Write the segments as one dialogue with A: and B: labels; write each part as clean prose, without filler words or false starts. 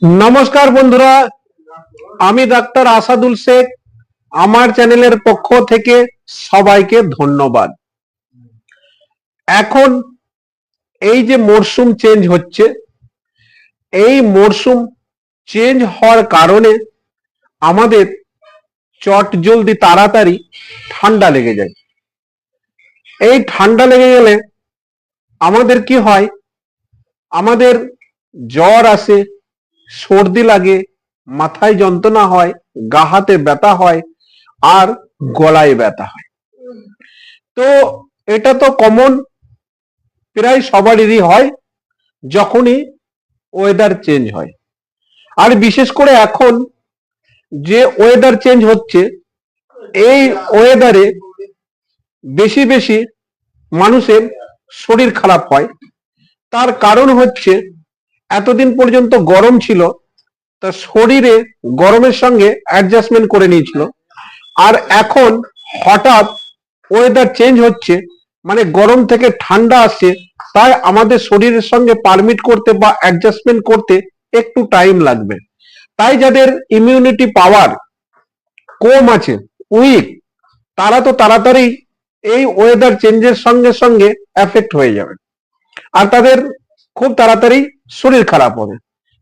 A: নমস্কার বন্ধুরা, আমি ডাক্তার আসাদুল শেখ। আমার চ্যানেলের পক্ষ থেকে সবাইকে ধন্যবাদ। এখন এই যে মরশুম চেঞ্জ হচ্ছে, এই মরশুম চেঞ্জ হওয়ার কারণে আমাদের চট জলদি তাড়াতাড়ি ঠান্ডা লেগে যায়। এই ঠান্ডা লেগে গেলে আমাদের কি হয়, আমাদের জ্বর আসে, সর্দি লাগে, মাথায় যন্ত্রণা হয়, গা হাতে ব্যথা হয় আর গলায় ব্যথা হয়। তো এটা তো কমন, প্রায় সবারই হয় যখনই ওয়েদার চেঞ্জ হয়। আর বিশেষ করে এখন যে ওয়েদার চেঞ্জ হচ্ছে, এই ওয়েদারে বেশি বেশি মানুষের শরীর খারাপ হয়। তার কারণ হচ্ছে এতদিন পর্যন্ত গরম ছিল, তা শরীরে গরমের সঙ্গে অ্যাডজাস্টমেন্ট করে নিয়েছিল। আর এখন হঠাৎ ওয়েদার চেঞ্জ হচ্ছে, মানে গরম থেকে ঠান্ডা আসছে, তাই আমাদের শরীরের সঙ্গে পারমিট করতে বা অ্যাডজাস্টমেন্ট করতে একটু টাইম লাগবে। তাই যাদের ইমিউনিটি পাওয়ার কম আছে, উইক, তারা তো তাড়াতাড়ি এই ওয়েদার চেঞ্জের সঙ্গে সঙ্গে এফেক্ট হয়ে যাবে আর তাদের খুব তাড়াতাড়ি শরীর খারাপ হবে।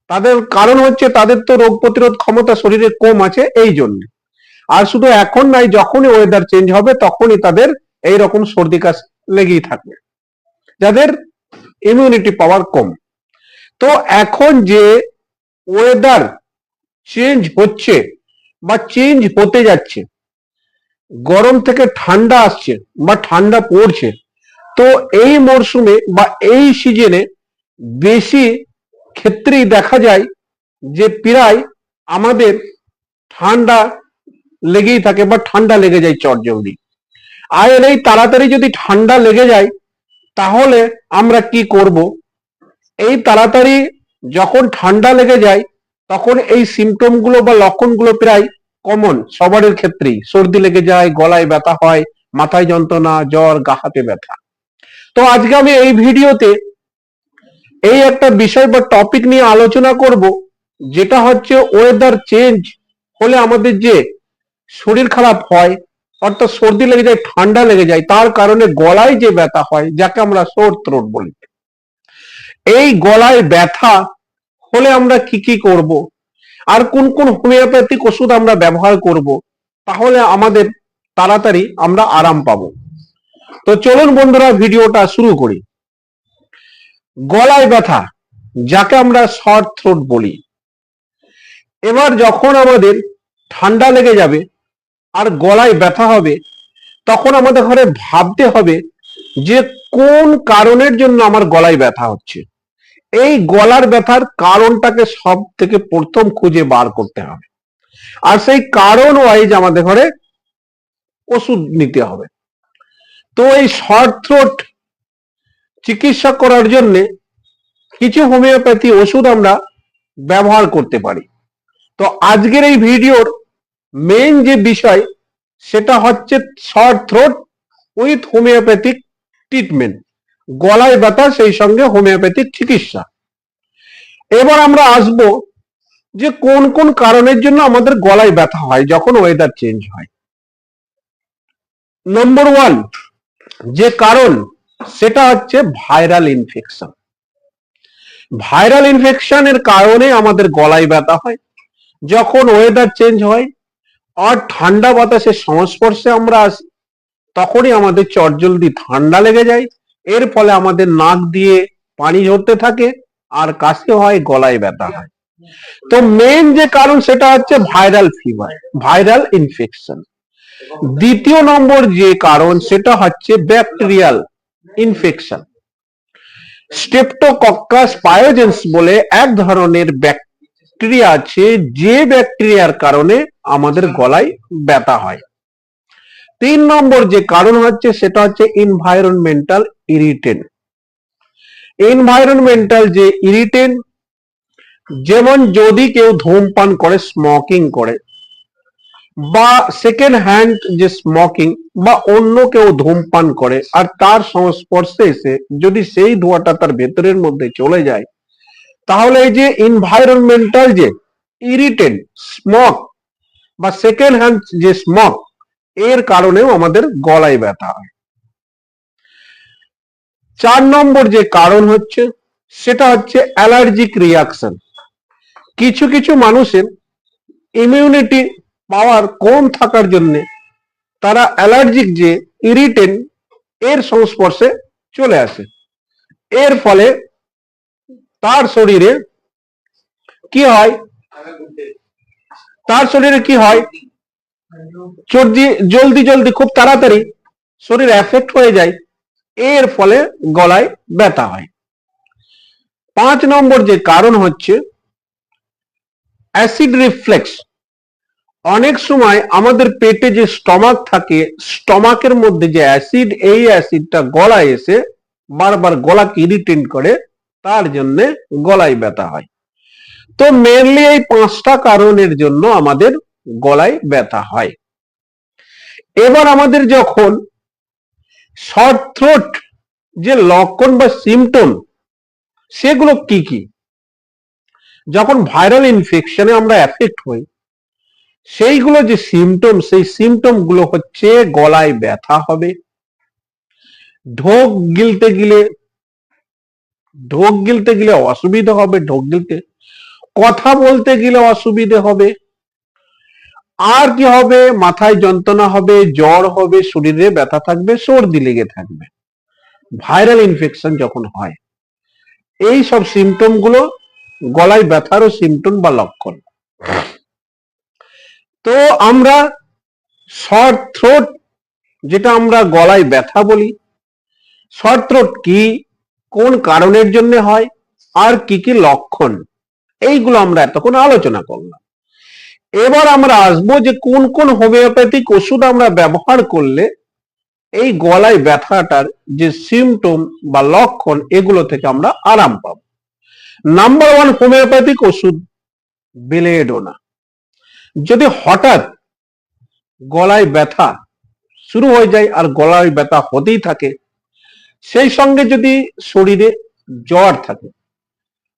A: তাদের কারণ হচ্ছে তাদের তো রোগ প্রতিরোধ ক্ষমতা শরীরে কম আছে, এই জন্য। আর শুধু এখন নাই, যখনই ওয়েদার চেঞ্জ হবে তখনই তাদের এই রকম সর্দি কাশ লেগেই থাকবে, যাদের ইমিউনিটি পাওয়ার কম। তো এখন যে ওয়েদার চেঞ্জ হচ্ছে বা চেঞ্জ হতে যাচ্ছে, গরম থেকে ঠান্ডা আসছে বা ঠান্ডা পড়ছে, তো এই মরশুমে বা এই সিজনে বেশি ক্ষেত্রেই দেখা যায় যে প্রায় আমাদের ঠান্ডা লেগেই থাকে বা ঠান্ডা লেগে যায় চটজলদি। আর এই তাড়াতাড়ি যদি ঠান্ডা লেগে যায় তাহলে আমরা কি করব? এই তাড়াতাড়ি যখন ঠান্ডা লেগে যায় তখন এই সিমটম গুলো বা লক্ষণগুলো প্রায় কমন সবার ক্ষেত্রেই। সর্দি লেগে যায়, গলায় ব্যথা হয়, মাথায় যন্ত্রণা, জ্বর, গা হাতে ব্যথা। তো আজকে আমি এই ভিডিওতে এই একটা বিষয় বা টপিক নিয়ে আলোচনা করব, যেটা হচ্ছে ওয়েদার চেঞ্জ হলে আমাদের যে শরীর খারাপ হয়, অর্থাৎ সর্দি লেগে যায়, ঠান্ডা লেগে যায়, তার কারণে গলায় যে ব্যথা হয়, যাকে আমরা সোর থ্রোট বলি। এই গলায় ব্যথা হলে আমরা কি কি করব, আর কোন কোন হোমিওপ্যাথিক ওষুধ আমরা ব্যবহার করব, তাহলে আমাদের তাড়াতাড়ি আমরা আরাম পাবো। তো চলুন বন্ধুরা, ভিডিওটা শুরু করি। গলায় ব্যথা, যাকে আমরা সর থ্রোট বলি। এবার যখন আমাদের ঠান্ডা লেগে যাবে আর গলায় ব্যথা হবে, তখন আমাদের ঘরে ভাবতে হবে যে কোন কারণের জন্য আমার গলায় ব্যথা হচ্ছে। এই গলার ব্যথার কারণটাকে সব থেকে প্রথম খুঁজে বার করতে হবে, আর সেই কারণ ওয়াইজ আমাদের ঘরে ওষুধ নিতে হবে। তো এই শর্ট থ্রোট চিকিৎসা করার জন্য কিছু হোমিওপ্যাথি ওষুধ আমরা ব্যবহার করতে পারি। তো আজকের এই ভিডিওর মেইন যে বিষয়, সেটা হচ্ছে short throat with homeopathic treatment, গলায় ব্যথা সেই সঙ্গে হোমিওপ্যাথিক চিকিৎসা। এবার আমরা আসব যে কোন কোন কারণের জন্য আমাদের গলায় ব্যথা হয় যখন ওয়েদার চেঞ্জ হয়। নম্বর 1 যে কারণ, সেটা হচ্ছে ভাইরাল ইনফেকশন। ভাইরাল ইনফেকশনের কারণে আমাদের গলায় ব্যথা হয় যখন ওয়েদার চেঞ্জ হয় আর ঠান্ডা বাতাসের সংস্পর্শে আমরা আসি, তখনই আমাদের চটজলদি ঠান্ডা লেগে যায়। এর ফলে আমাদের নাক দিয়ে পানি ঝরতে থাকে আর কাশি হয়, গলায় ব্যথা হয়। তো মেইন যে কারণ সেটা হচ্ছে ভাইরাল ফিভার, ভাইরাল ইনফেকশন। দ্বিতীয় নম্বর যে কারণ সেটা হচ্ছে ব্যাকটেরিয়াল ইনফেকশন। স্ট্রেপ্টোকক্কাস পায়োজেন্স বলে এক ধরনের ব্যাকটেরিয়া আছে, যে ব্যাকটেরিয়ার কারণে আমাদের গলায় ব্যথা হয়। 3 নম্বর যে কারণ হচ্ছে সেটা হচ্ছে এনভায়রনমেন্টাল ইরিটেন্ট। এনভায়রনমেন্টাল যে ইরিটেন্ট, যেমন যদি কেউ ধূমপান করে, স্মোকিং করে, বা সেকেন্ড হ্যান্ড যে স্মোকিং, বা অন্য কেউ ধূমপান করে আর তার সংস্পর্শে এসে যদি সেই ধোঁয়াটা তার ভেতরের মধ্যে চলে যায়, তাহলে এই যে এনভায়রনমেন্টাল যে ইরিটেন্ট স্মোক বা সেকেন্ড হ্যান্ড যে স্মোক, এর কারণেও আমাদের গলায় ব্যথা হয়। 4 নম্বর যে কারণ হচ্ছে সেটা হচ্ছে অ্যালার্জিক রিয়াকশন। কিছু কিছু মানুষের ইমিউনিটি পাওয়ার কম থাকার জন্য তারা অ্যালার্জিক যে ইরিটেন্ট এর সংস্পর্শে চলে আসে। এর ফলে তার শরীরে কি হয়, জলদি জলদি খুব তাড়াতাড়ি শরীর এফেক্ট হয়ে যায়, এর ফলে গলায় ব্যথা হয়। 5 নম্বর যে কারণ হচ্ছে অ্যাসিড রিফ্লেক্স। অনেক সময় আমাদের পেটে যে স্টমাক থাকে, স্টমাকের মধ্যে যে অ্যাসিড, এই অ্যাসিডটা গলায় এসে বারবার গলাকে ইরিটেট করে, তার জন্য গলায় ব্যথা হয়। তো মেনলি এই 5টা কারণের জন্য আমাদের গলায় ব্যথা হয়। এবার আমাদের যখন শর্ট থ্রোট যে লক্ষণ বা সিমটম, সেগুলো কি কি? যখন ভাইরাল ইনফেকশনে আমরা এফেক্ট হই, সেইগুলো যে সিমটম, সেই সিমটম গুলো হচ্ছে গলায় ব্যথা হবে, ঢোক গিলতে গেলে অসুবিধা হবে, ঢোক গিলতে, কথা বলতে গেলে অসুবিধে হবে, আর কি হবে, মাথায় যন্ত্রণা হবে, জ্বর হবে, শরীরে ব্যথা থাকবে, সর্দি লেগে থাকবে। ভাইরাল ইনফেকশন যখন হয়, এই সব সিমটম গুলো গলায় ব্যথারও সিমটম বা লক্ষণ। তো আমরা শর্ট থ্রোট, যেটা আমরা গলায় ব্যথা বলি, শর্ট থ্রোট কি, কোন কারণের জন্য হয়, আর কি কি লক্ষণ, এইগুলো আমরা এতক্ষণ আলোচনা করলাম। এবার আমরা আসবো যে কোন কোন হোমিওপ্যাথিক ওষুধ আমরা ব্যবহার করলে এই গলায় ব্যথাটার যে সিমটম বা লক্ষণ, এগুলো থেকে আমরা আরাম পাব। নাম্বার 1 হোমিওপ্যাথিক ওষুধ বেলেডোনা। যদি হঠাৎ গলায় ব্যথা শুরু হয়ে যায় আর গলায় ব্যথা হতেই থাকে, সেই সঙ্গে যদি শরীরে জ্বর থাকে,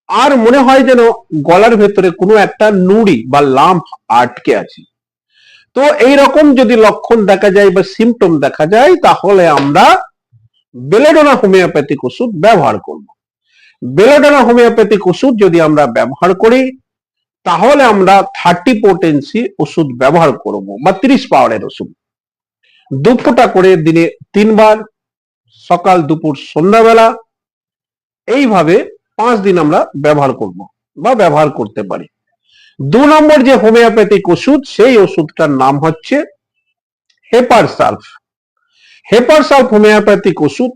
A: আর মনে হয় যেন গলার ভেতরে কোনো একটা নুড়ি বা লাম্প আটকে আছে, তো এইরকম যদি লক্ষণ দেখা যায় বা সিমটম দেখা যায়, তাহলে আমরা বেলেডোনা হোমিওপ্যাথিক ওষুধ ব্যবহার করব। বেলেডোনা হোমিওপ্যাথিক ওষুধ যদি আমরা ব্যবহার করি, তাহলে আমরা 30 পোটেন্সি ওষুধ ব্যবহার করব, বা 30 পাওয়ারের ওষুধ। 2 ফোঁটা করে দিনে 3 বার, সকাল দুপুর সন্ধ্যাবেলা, এইভাবে 5 দিন আমরা ব্যবহার করব বা ব্যবহার করতে পারি। 2 নম্বর যে হোমিওপ্যাথিক ওষুধ, সেই ওষুধটার নাম হচ্ছে হেপারসালফ। হেপারসালফ হোমিওপ্যাথিক ওষুধ।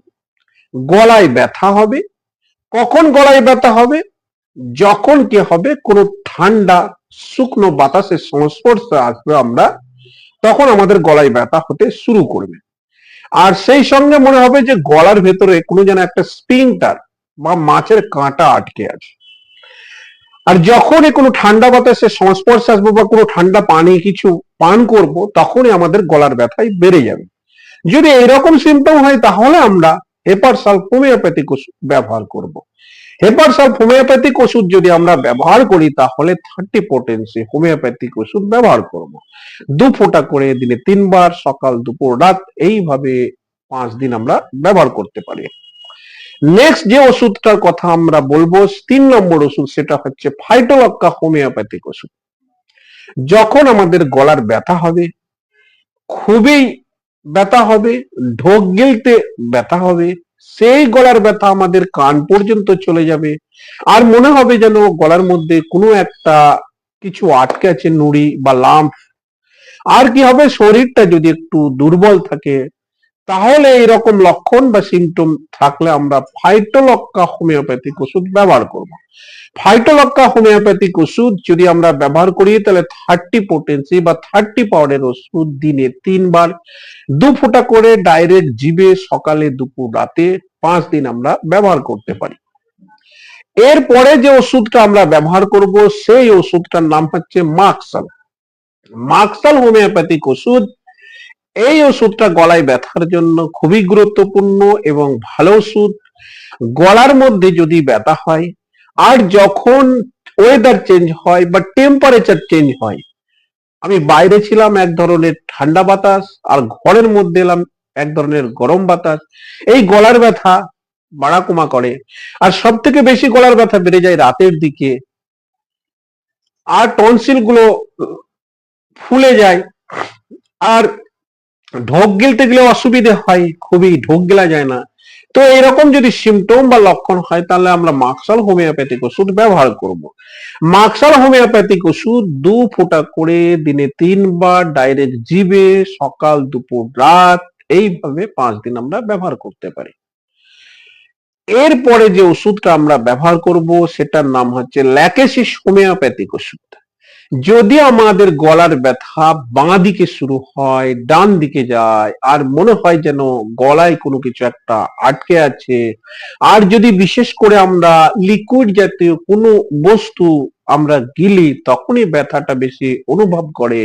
A: গলায় ব্যথা হবে। কখন গলায় ব্যথা হবে? যখন কি হবে, কোনো ঠান্ডা শুকনো বাতাসের সংস্পর্শে আসবে আমরা, তখন আমাদের গলায় ব্যথা হতে শুরু করবে। আর সেই সঙ্গে মনে হবে যে গলার ভেতরে কোনো যেন একটা স্পিনটার বা মাছের কাঁটা আটকে আছে। আর যখনই কোনো ঠান্ডা বাতাসের সংস্পর্শে আসবো বা কোনো ঠান্ডা পানি কিছু পান করব, তখনই আমাদের গলার ব্যথাই বেড়ে যাবে। যদি এইরকম সিমটম হয়, তাহলে আমরা হেপারসালফ হোমিওপ্যাথিক ওষুধ ব্যবহার করব। হেপারসালফ হোমিওপ্যাথিক ওষুধ যদি আমরা ব্যবহার করি, তাহলে 30 পোটেন্সি হোমিওপ্যাথিক ওষুধ ব্যবহার করব। 2 ফোঁটা করে দিনে 3 বার, সকাল দুপুর রাত, এইভাবে 5 দিন আমরা ব্যবহার করতে পারি। নেক্সট যে ওষুধটার কথা আমরা বলবো, 3 নম্বর ওষুধ, সেটা হচ্ছে ফাইটোলক্কা হোমিওপ্যাথিক ওষুধ। যখন আমাদের গলার ব্যথা হবে, খুবই ব্যথা হবে, ঢোক গিলতে ব্যথা হবে, সেই গলার ব্যথা আমাদের কান পর্যন্ত চলে যাবে, আর মনে হবে যেন গলার মধ্যে কোনো একটা কিছু আটকে আছে, নুড়ি বা লাম্প। আর কি হবে, শরীরটা যদি একটু দুর্বল থাকে, তাহলে এইরকম লক্ষণ বা সিমটম থাকলে আমরা ফাইটোলক্কা হোমিওপ্যাথিক ওষুধ ব্যবহার করব। ফাইটোলক্কা হোমিওপ্যাথিক ওষুধ যদি আমরা ব্যবহার করি, তাহলে 30 পোটেন্সি বা 30 পাউডারের ওষুধ দিনে 3 বার, 2 ফোঁটা করে ডাইরেক্ট জিভে, সকালে দুপুর রাতে, 5 দিন আমরা ব্যবহার করতে পারি। এরপরে যে ওষুধটা আমরা ব্যবহার করব, সেই ওষুধটার নাম হচ্ছে মাক্সাল। মাক্সাল হোমিওপ্যাথিক ওষুধ। এই ওষুধটা গলায় ব্যথার জন্য খুবই গুরুত্বপূর্ণ এবং ভালো ওষুধ। গলার মধ্যে যদি ব্যথা হয় আর যখন ওয়েদার চেঞ্জ হয় বা টেম্পারেচার চেঞ্জ হয়, আমি বাইরে ছিলাম এক ধরনের ঠান্ডা বাতাস আর ঘরের মধ্যে এলাম এক ধরনের গরম বাতাস, এই গলার ব্যথা বাড়া কমা করে। আর সব থেকে বেশি গলার ব্যথা বেড়ে যায় রাতের দিকে, আর টনসিল গুলো ফুলে যায়, আর ঢোক গিলতে গেলে অসুবিধে হয়, খুবই ঢোক গেলা যায় না। তো এরকম যদি সিমটম বা লক্ষণ হয় তাহলে আমরা মাক্সাল হোমিওপ্যাথিক ওষুধ ব্যবহার করব। মাক্সাল হোমিওপ্যাথিক ওষুধ 2 ফোঁটা করে দিনে 3 বার ডাইরেক্ট জিভে, সকাল দুপুর রাত, এইভাবে 5 দিন আমরা ব্যবহার করতে পারি। এরপরে যে ওষুধটা আমরা ব্যবহার করব সেটার নাম হচ্ছে ল্যাকেসিস হোমিওপ্যাথিক ওষুধ। যদি আমাদের গলার ব্যথা বাঁ দিকে শুরু হয়, ডান দিকে যায়, আর মনে হয় যেন গলায় কোনো কিছু একটা আটকে আছে, আর যদি বিশেষ করে আমরা লিকুইড জাতীয় কোনো বস্তু আমরা গিলি তখনই ব্যথাটা বেশি অনুভব করে,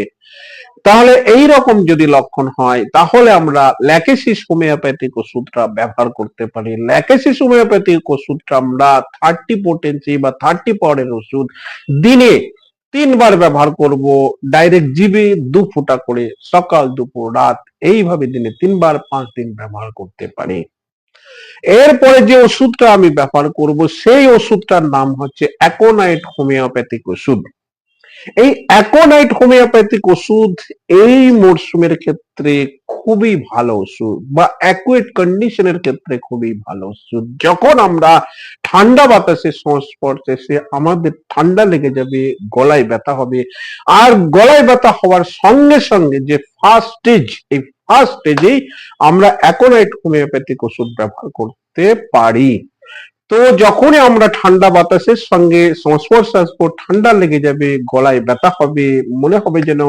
A: তাহলে এই রকম যদি লক্ষণ হয় তাহলে আমরা ল্যাকেসিস হোমিওপ্যাথিক ওষুধটা ব্যবহার করতে পারি। ল্যাকেসিস হোমিওপ্যাথিক ওষুধটা আমরা 30 পোটেন্সি বা 30 পাওয়ারের ওষুধ দিনে 3 বার ব্যবহার করব, ডাইরেক্ট জিবি 2 ফোঁটা করে সকাল দুপুর রাত, এইভাবে দিনে 3 বার 5 দিন ব্যবহার করতে পারি। এরপরে যে ওষুধটা আমি ব্যবহার করব সেই ওষুধটার নাম হচ্ছে অ্যাকোনাইট হোমিওপ্যাথিক ওষুধ। এই অ্যাকোনাইট হোমিওপ্যাথিক ওষুধ এই মরশুমের ক্ষেত্রে খুবই ভালো ওষুধ, বা অ্যাকুয়েট কন্ডিশনের ক্ষেত্রে খুবই ভালো ওষুধ। যখন আমরা ঠান্ডা বাতাসের সংস্পর্শে এসে আমাদের ঠান্ডা লেগে যাবে, গলায় ব্যথা হবে, আর গলায় ব্যথা হওয়ার সঙ্গে সঙ্গে যে ফার্স্ট স্টেজ, এই ফার্স্ট স্টেজেই আমরা অ্যাকোনাইট হোমিওপ্যাথিক ওষুধ ব্যবহার করতে পারি। তো যখনই আমরা ঠান্ডা বাতাসের সঙ্গে সংস্পর্শে আসবো, ঠান্ডা লেগে যাবে, গলায় ব্যথা হবে, মনে হবে যেন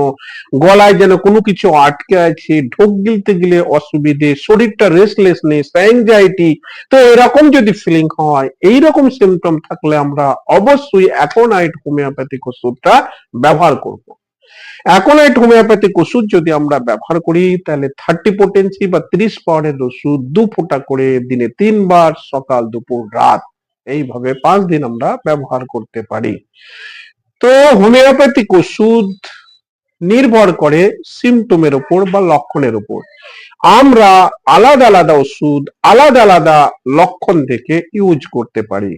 A: গলায় যেন কোনো কিছু আটকে আছে, ঢোক গিলতে গেলে অসুবিধে, শরীরটা রেস্টলেসনেস, অ্যাংজাইটি, তো এরকম যদি ফিলিং হয়, এইরকম সিমটম থাকলে আমরা অবশ্যই অ্যাকোনাইট হোমিওপ্যাথিক ওষুধটা ব্যবহার করব। অ্যাকোনাইট হোমিওপ্যাথিক ওষুধ যদি আমরা ব্যবহার করি তাহলে 30 পোটেন্সি বা 30 পাওয়ারের ওষুধ 2 ফোঁটা করে দিনে 3 বার সকাল দুপুর রাত, এইভাবে 5 দিন আমরা ব্যবহার করতে পারি। তো হোমিওপ্যাথিক ওষুধ নির্ভর করে সিমটমের উপর বা লক্ষণের উপর। আমরা আলাদা আলাদা ওষুধ আলাদা আলাদা লক্ষণ দেখে ইউজ করতে পারি।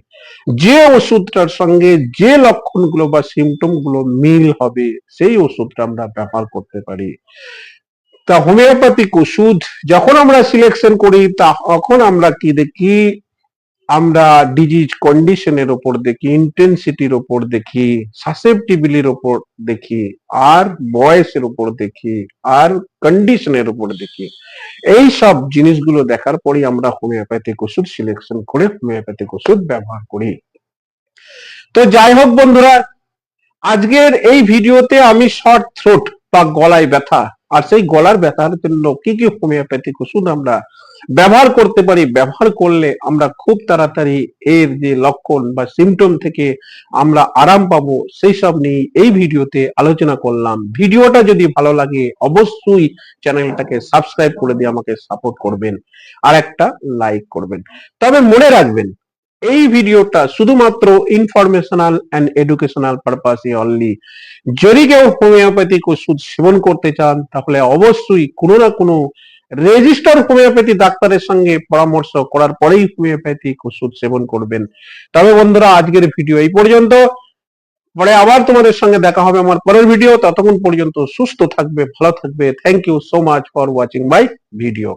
A: যে ওষুধটার সঙ্গে যে লক্ষণগুলো বা সিমটম গুলো মিল হবে সেই ওষুধটা আমরা ব্যবহার করতে পারি। তা হোমিওপ্যাথিক ওষুধ যখন আমরা সিলেকশন করি তখন আমরা কি দেখি, আমরা ডিজিজ কন্ডিশনের উপর দেখি, ইন্টেন্সিটির উপর দেখি, সাসেপ্টিবিলির উপর দেখি, আর বয়সের উপর দেখি, আর কন্ডিশনের উপর দেখি। এই সব জিনিসগুলো দেখার পরই আমরা হোমিওপ্যাথিক ওষুধ সিলেকশন করে হোমিওপ্যাথিক ওষুধ ব্যবহার করি। তো যাই হোক বন্ধুরা, আজকের এই ভিডিওতে আমি শর্ট থ্রোট বা গলায় ব্যথা, আর সেই গলার ব্যথার জন্য কি কি হোমিওপ্যাথিক ওষুধ আমরা ব্যবহার করতে পারি, ব্যবহার করলে আমরা খুব তাড়াতাড়ি এর যে লক্ষণ বা সিমটম থেকে আমরা আরাম পাবো, সেই সব নিয়ে এই ভিডিওতে আলোচনা করলাম। ভিডিওটা যদি ভালো লাগে অবশ্যই চ্যানেলটাকে সাবস্ক্রাইব করে দিয়ে আমাকে সাপোর্ট করবেন, আর একটা লাইক করবেন। তবে মনে রাখবেন এই ভিডিওটা শুধুমাত্র ইনফরমেশনাল এন্ড এডুকেশনাল পারপাসে অনলি। যদি কেউ হোমিওপ্যাথিক ওষুধ সেবন করতে চান তাহলে অবশ্যই কোনো না কোনো রেজিস্টার হোমিওপ্যাথি ডাক্তারের সঙ্গে পরামর্শ করার পরেই হোমিওপ্যাথিক ওষুধ সেবন করবেন। তবে বন্ধুরা আজকের ভিডিও এই পর্যন্ত, পরে আবার তোমাদের সঙ্গে দেখা হবে আমার পরের ভিডিও। ততক্ষণ পর্যন্ত সুস্থ থাকবে, ভালো থাকবে। Thank you so much for watching my video.